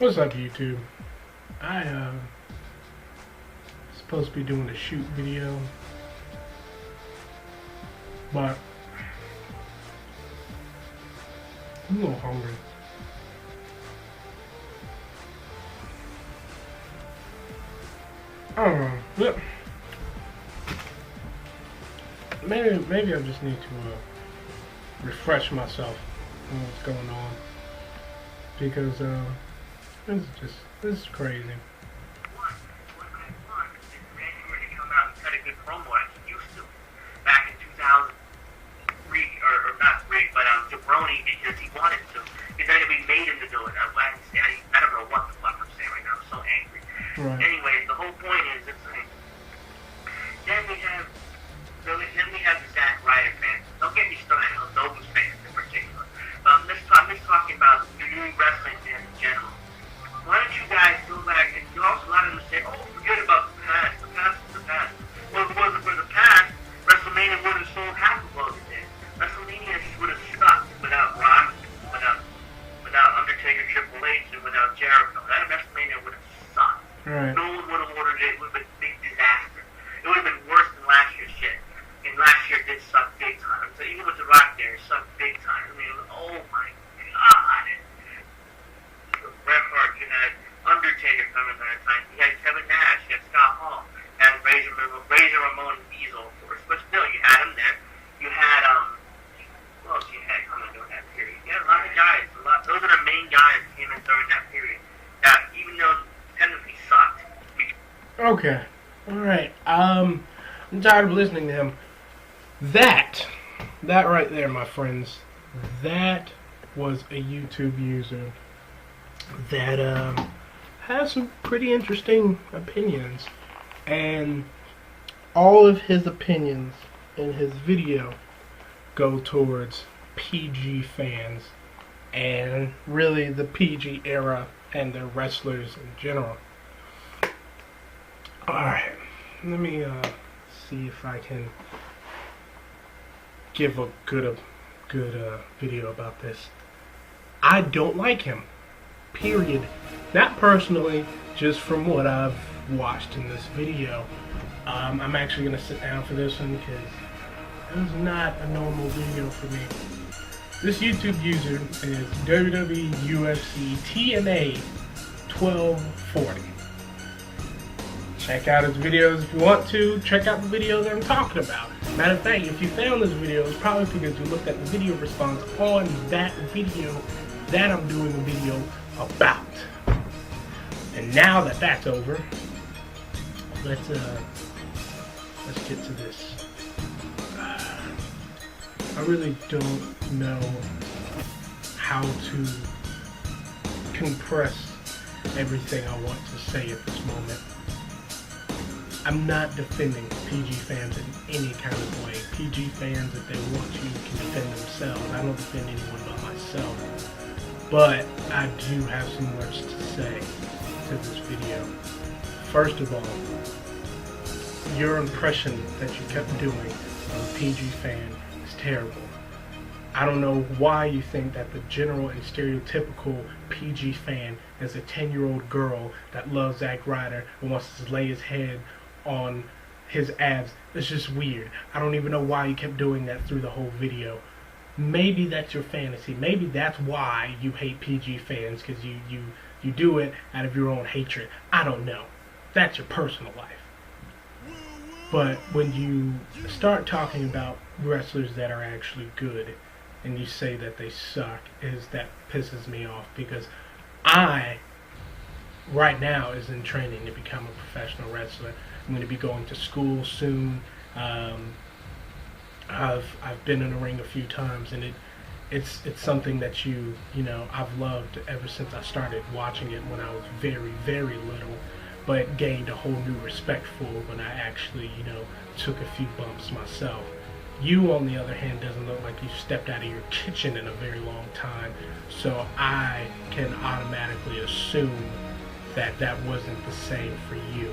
What's up, YouTube? I supposed to be doing a shoot video, but I'm a little hungry. I don't know. Yep. Maybe I just need to refresh myself on what's going on, because this is crazy. Because he wanted to. He's not going to be made into doing it. I don't know what the fuck I'm saying right now. I'm so angry. Right. Anyways, the whole point is, it's like, then we have the Zack Ryder fans. Don't get me started on those fans in particular. I'm just talking about new wrestling fans in general. Why don't you guys go back and you also a lot of them say, oh, forget about the past. The past is the past. Well, if it wasn't for the past, WrestleMania would have sold half of what it did. WrestleMania would have stuck without Rock, without Undertaker, Triple H, and without Jericho. That WrestleMania would have sucked. Right. No one would have ordered it. It would have been a big disaster. It would have been worse than last year's shit. And last year did suck big time. So even with the Rock there, it sucked big time. I mean, it was, oh my god. Bret Hart, you had Undertaker coming that time. You had Kevin Nash. You had Scott Hall. You had Razor Ramon and Diesel, of course. But still, you had him there. You had, what else you had coming during that period? You had a lot of guys. Those are the main guys that came in during that period. That, even though technically sucked. Okay. Alright. I'm tired of listening to him. That right there, my friends, that was a YouTube user that has some pretty interesting opinions, and all of his opinions in his video go towards PG fans and really the PG era and their wrestlers in general. Alright, let me see if I can give a good video about this. I don't like him. Period. Not personally, just from what I've watched in this video. I'm actually going to sit down for this one because it was not a normal video for me. This YouTube user is WWEUFCTNA1240. Check out his videos if you want to. Check out the video that I'm talking about. Matter of fact, if you found this video, it's probably because you looked at the video response on that video that I'm doing a video about. And now that that's over, let's get to this. I really don't know how to compress everything I want to say at this moment. I'm not defending PG fans in any kind of way. PG fans, if they want to, can defend themselves. I don't defend anyone but myself. But I do have some words to say to this video. First of all, your impression that you kept doing of a PG fan is terrible. I don't know why you think that the general and stereotypical PG fan is a 10-year-old girl that loves Zack Ryder and wants to lay his head on his abs. It's just weird. I don't even know why you kept doing that through the whole video. Maybe that's your fantasy. Maybe that's why you hate PG fans, because you do it out of your own hatred. I don't know. That's your personal life. But when you start talking about wrestlers that are actually good and you say that they suck, that pisses me off, because I right now is in training to become a professional wrestler. I'm going to be going to school soon. I've been in the ring a few times, and it's something that I've loved ever since I started watching it when I was very, very little, but gained a whole new respect for when I actually took a few bumps myself. You, on the other hand, doesn't look like you stepped out of your kitchen in a very long time, so I can automatically assume that that wasn't the same for you.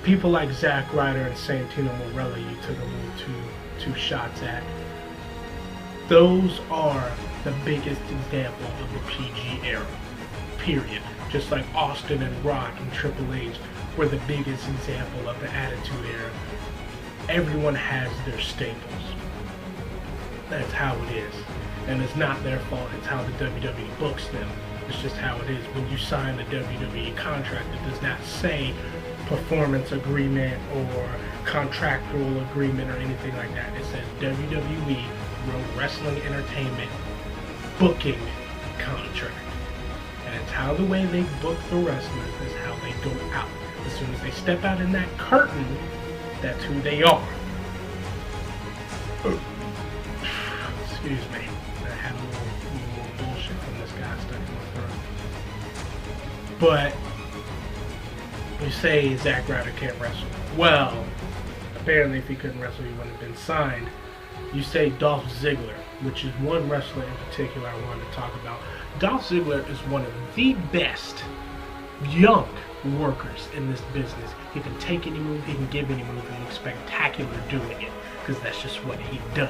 People like Zack Ryder and Santino Marella, you took a little two shots at. Those are the biggest example of the PG era. period. Just like Austin and Rock and Triple H were the biggest example of the Attitude Era. Everyone has their staples. That's how it is. And it's not their fault, it's how the WWE books them. It's just how it is. When you sign a WWE contract, it does not say performance agreement or contractual agreement or anything like that. It says WWE World Wrestling Entertainment booking contract. And it's how the way they book the wrestlers is how they go out. As soon as they step out in that curtain, that's who they are. Excuse me. I had a little bullshit from this guy stuck in my throat. But you say Zack Ryder can't wrestle. Well, apparently if he couldn't wrestle, he wouldn't have been signed. You say Dolph Ziggler, which is one wrestler in particular I wanted to talk about. Dolph Ziggler is one of the best young workers in this business. He can take any move, he can give any move, and look spectacular doing it, because that's just what he does.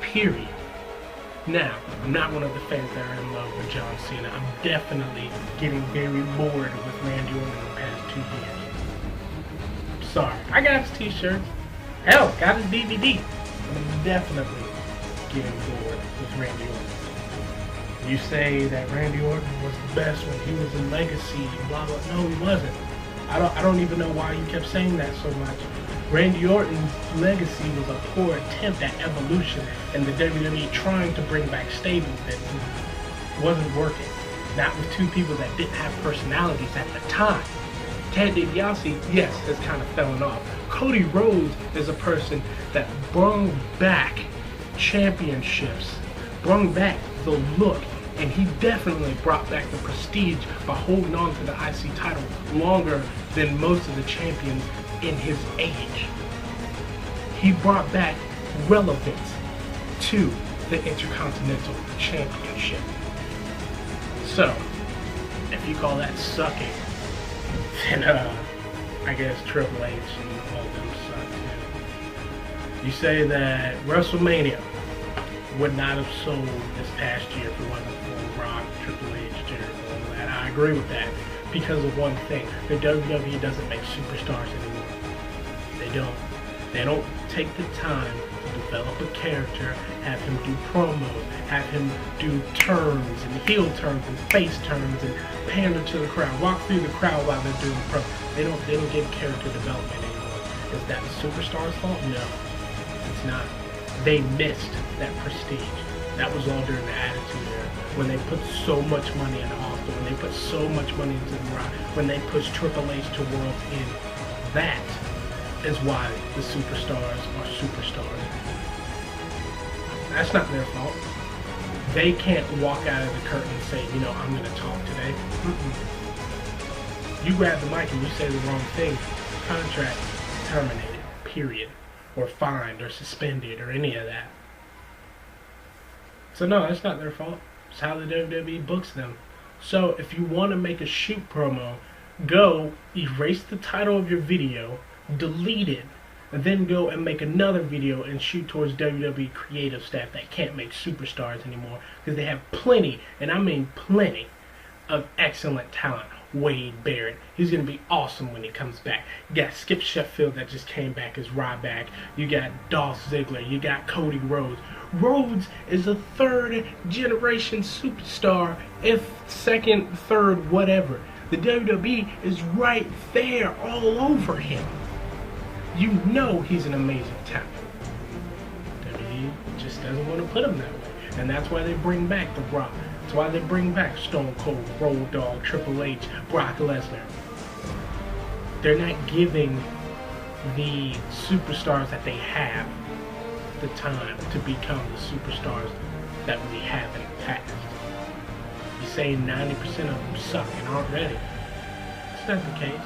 Period. Now, I'm not one of the fans that are in love with John Cena. I'm definitely getting very bored with Randy Orton in the past 2 years. Sorry. I got his t-shirts. Hell, got his DVD. I'm definitely getting bored with Randy Orton. You say that Randy Orton was the best when he was in Legacy, blah blah. No, he wasn't. I don't even know why you kept saying that so much. Randy Orton's legacy was a poor attempt at evolution, and the WWE trying to bring back stables that wasn't working. Not with two people that didn't have personalities at the time. Ted DiBiase, yes, has kind of fallen off. Cody Rhodes is a person that brought back championships, brought back the look, and he definitely brought back the prestige by holding on to the IC title longer than most of the champions in his age. He brought back relevance to the Intercontinental Championship. So, if you call that sucking, then I guess Triple H and all them suck too. You say that WrestleMania would not have sold this past year if it wasn't for Rock, Triple H, Jericho, and all that. I agree with that because of one thing. The WWE doesn't make superstars anymore. They don't. They don't take the time to develop a character, have him do promos, have him do turns and heel turns and face turns and pander to the crowd, walk through the crowd while they're doing promos. They don't get character development anymore. Is that the superstar's fault? No, it's not. They missed that prestige. That was all during the Attitude Era, when they put so much money in Austin, when they put so much money into the Rock, when they pushed Triple H to World's End. That is why the superstars are superstars. That's not their fault. They can't walk out of the curtain and say, you know, I'm going to talk today. You grab the mic and you say the wrong thing, contract terminated, period. Or fined or suspended or any of that. So no, that's not their fault. It's how the WWE books them. So if you want to make a shoot promo, go erase the title of your video, delete it, and then go and make another video and shoot towards WWE creative staff that can't make superstars anymore, because they have plenty, and I mean plenty, of excellent talent. Wade Barrett, he's going to be awesome when he comes back. You got Skip Sheffield that just came back as Ryback. You got Dolph Ziggler. You got Cody Rhodes. Rhodes is a third generation superstar, if second, third, whatever. The WWE is right there all over him. You know he's an amazing talent. WWE just doesn't want to put him that way. And that's why they bring back The Rock. That's why they bring back Stone Cold, Road Dogg, Triple H, Brock Lesnar. They're not giving the superstars that they have the time to become the superstars that we have in the past. You say 90% of them suck and aren't ready. It's not the case.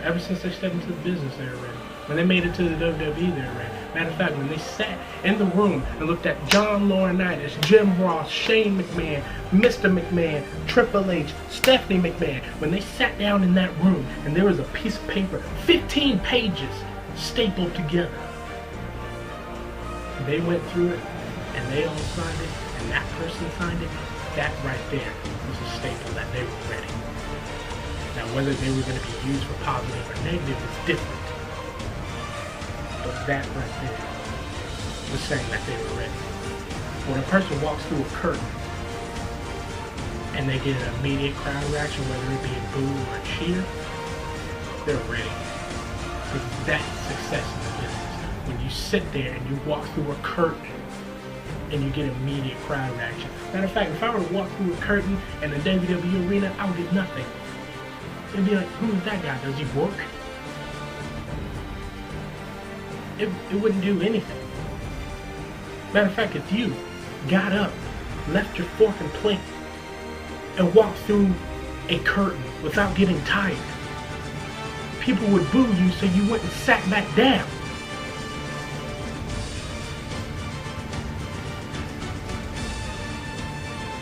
Ever since they stepped into the business, they're ready. When they made it to the WWE, they're ready. Matter of fact, when they sat in the room and looked at John Laurinaitis, Jim Ross, Shane McMahon, Mr. McMahon, Triple H, Stephanie McMahon, when they sat down in that room and there was a piece of paper, 15 pages stapled together, they went through it and they all signed it and that person signed it, That right there was a staple that they were ready. Now, whether they were going to be used for positive or negative is different. But that right there was saying that they were ready. When a person walks through a curtain and they get an immediate crowd reaction, whether it be a boo or a cheer, they're ready. Because that's success in the business. When you sit there and you walk through a curtain and you get immediate crowd reaction. Matter of fact, if I were to walk through a curtain in a WWE arena, I would get nothing. It'd be like, who is that guy? Does he work? It wouldn't do anything. Matter of fact, if you got up, left your fork and plate, and walked through a curtain without getting tired, people would boo you, so you went and sat back down.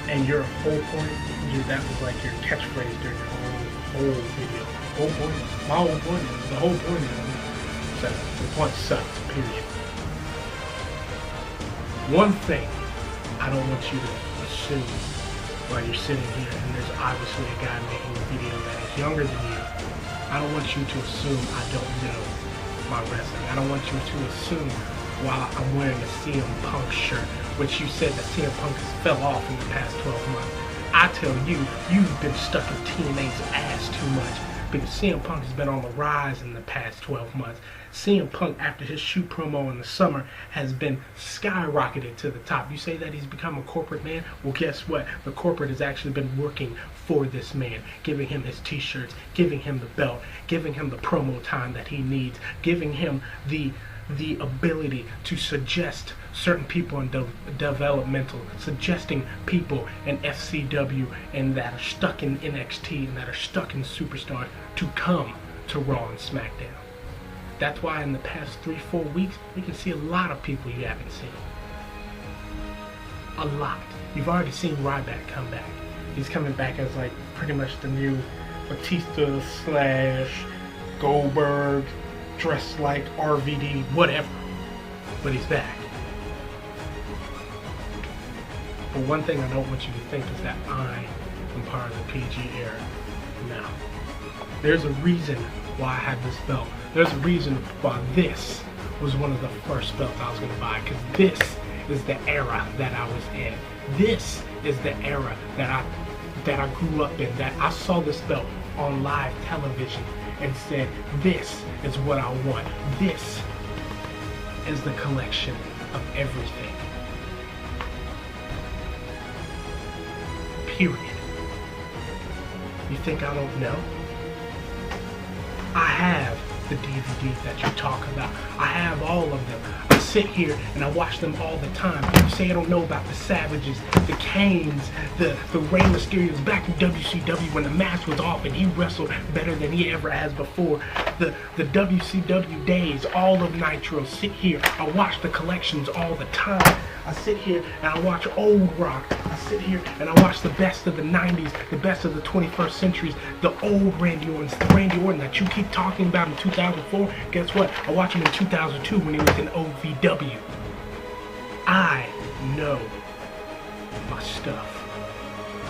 And your whole point, that was like your catchphrase during your whole video. Whole point, my whole point, the whole point is that the point sucks, period. One thing I don't want you to assume while you're sitting here, and there's obviously a guy making a video that is younger than you, I don't want you to assume I don't know my wrestling. I don't want you to assume while I'm wearing a CM Punk shirt, which you said that CM Punk has fell off in the past 12 months. I tell you, you've been stuck in TNA's ass too much, because CM Punk has been on the rise in the past 12 months. CM Punk, after his shoot promo in the summer, has been skyrocketed to the top. You say that he's become a corporate man? Well, guess what? The corporate has actually been working for this man, giving him his t-shirts, giving him the belt, giving him the promo time that he needs, giving him the ability to suggest certain people in developmental, suggesting people in FCW and that are stuck in NXT and that are stuck in Superstar to come to Raw and SmackDown. That's why in the past 3-4 weeks, you can see a lot of people you haven't seen. A lot. You've already seen Ryback come back. He's coming back as like pretty much the new Batista / Goldberg, dressed like RVD, whatever. But he's back. But one thing I don't want you to think is that I am part of the PG era. No. There's a reason why I had this belt. There's a reason why this was one of the first belts I was going to buy. Because this is the era that I was in. This is the era that I grew up in. That I saw this belt on live television and said, this is what I want. This is the collection of everything. Period. You think I don't know? I have the DVDs that you talk about. I have all of them. I sit here and I watch them all the time. You say I don't know about the Savages, the Canes, the Rey Mysterios back in WCW when the mask was off and he wrestled better than he ever has before. The WCW days, all of Nitro. Sit here. I watch the collections all the time. I sit here and I watch old rock. I sit here and I watch the best of the 90s, the best of the 21st centuries, the old Randy Ortons, the Randy Orton that you keep talking about in 2004. Guess what? I watched him in 2002 when he was in OVW. I know my stuff.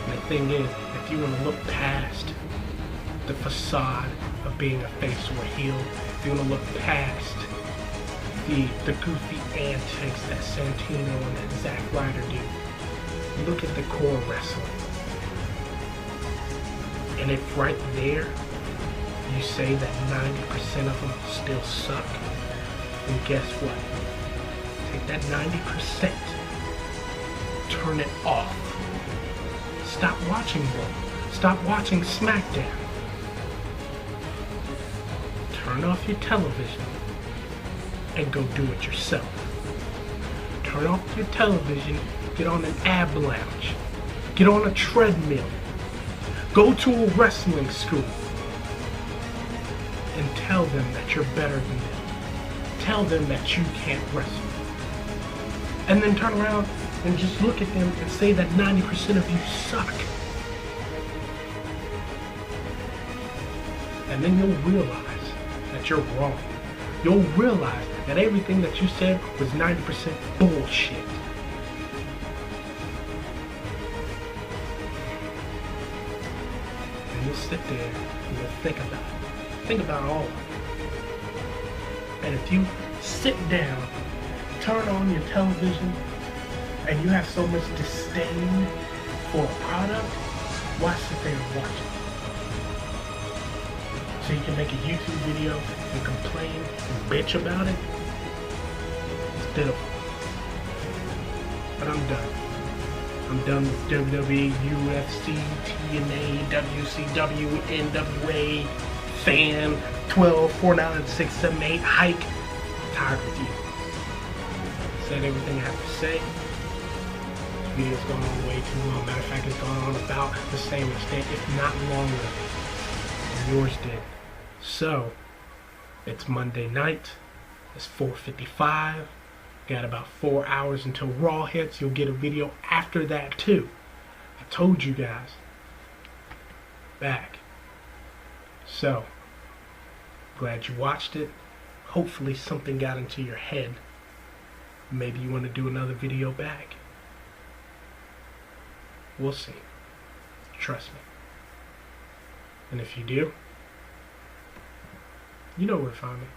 And the thing is, if you want to look past the facade of being a face or a heel, if you want to look past the goofy antics that Santino and that Zack Ryder do, look at the core wrestling. And if right there you say that 90% of them still suck, then guess what? Take that 90%, turn it off. Stop watching Raw. Stop watching SmackDown. Turn off your television and go do it yourself. Turn off your television, get on an ab lounge, get on a treadmill, go to a wrestling school, and tell them that you're better than them. Tell them that you can't wrestle. And then turn around and just look at them and say that 90% of you suck. And then you'll realize that you're wrong. You'll realize that everything that you said was 90% bullshit. you'll sit there and you'll think about it. Think about all of it. And if you sit down, turn on your television, and you have so much disdain for a product, why sit there and watch it? So you can make a YouTube video and complain and bitch about it? It's pitiful. But I'm done. I'm done with WWE, UFC, TNA, WCW, NWA, fan, 12, 4, 9, 6, 7, 8, hike. I'm tired with you. Said everything I have to say. This video's gone on way too long. Matter of fact, it's gone on about the same extent, if not longer, than yours did. So, it's Monday night. It's 4:55. Got about 4 hours until Raw hits. You'll get a video after that too. I told you guys. Back. So, glad you watched it. Hopefully something got into your head. Maybe you want to do another video back. We'll see. Trust me. And if you do, you know where to find me.